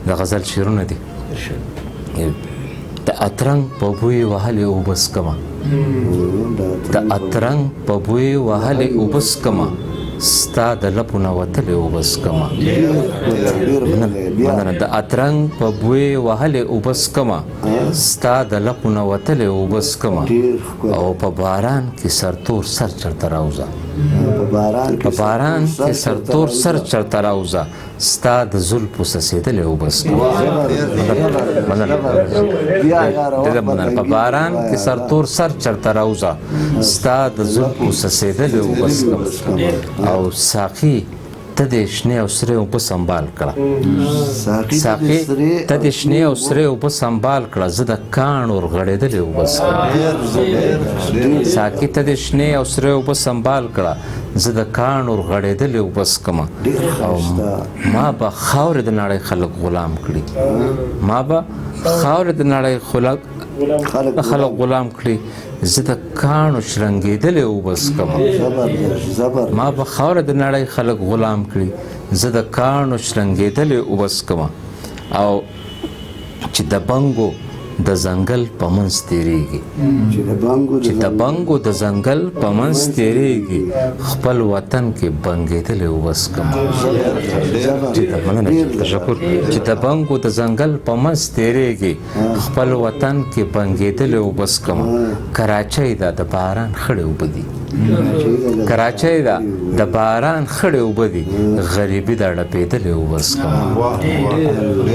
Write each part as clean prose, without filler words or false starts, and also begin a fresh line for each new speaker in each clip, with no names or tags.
د غزل شعرونه دي د اترنګ په بوی وهلې اوبس کما د اترنګ په بوی وهلې اوبس کما ستا د لپونه وتلې اوبس کما مننه د اترنګ په بوی وهلې اوبس کما ستا د لپونه وتلې اوبس کما او په باران کې سرتور سر چرته راوځه په باران کې سرتور سر چرته راوځه ستا د زلفو سسېدلې اوبس کما په باران کې سرتور سر چرته راوځه ستا د زلفو سسېدلې اوبس کما او ساقي ته د شنې او سرې اوبه سنبال کړه ساقي ته د شنې او سرې اوبه سنبال کړه زه د کاڼو ورغړېدلې اوبه څښم ساقي ته د شنې او سرې اوبه سنبال کړه زه د کاڼو ورغړېدلې اوبه څښم او ما به خاورې د نړۍ خلک غلام کړي ما به خاورې د نړۍ خلک غلام کړي زه د کاڼو شرنګېدلې اوبه څښم ما به خاوره د نړۍ خلک غلام کړي زه د کاڼو شرنګېدلې اوبه څښم او چې د بنګو د ځنګل په منځ تېرېږي چې د بنګو د ځنګل په منځ تېرېږي خپل وطن کې بنګېدلې اوبه څښم چې د بنګو د ځنګل په منځ تېرېږي خپل وطن کې بنګېدلې اوبه څښم کراچۍ ده د باران خړې اوبه دي کراچۍ ده د باران خړې اوبه دي غریبي ده ړپېدلې اوبه څښم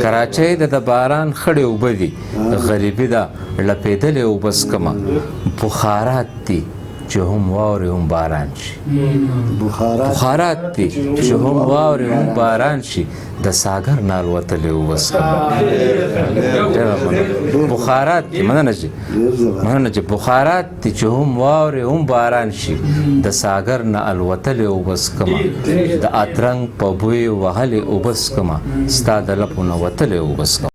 کراچۍ ده د باران خړې اوبه دي غریبي ده لپېدلې اوبه څښم بخارات دي چې هم واورې هم باران شي بخارات دي چې هم واورې هم باران شي د ساګر نه الوتلې اوبه څښم بخارات دي مننه چې بخارات دي چې هم واورې هم باران شي د ساګر نه الوتلې اوبه څښم د اترنګ په بوی وهلې اوبه څښم ستا د لپو نه وتلې اوبه څښم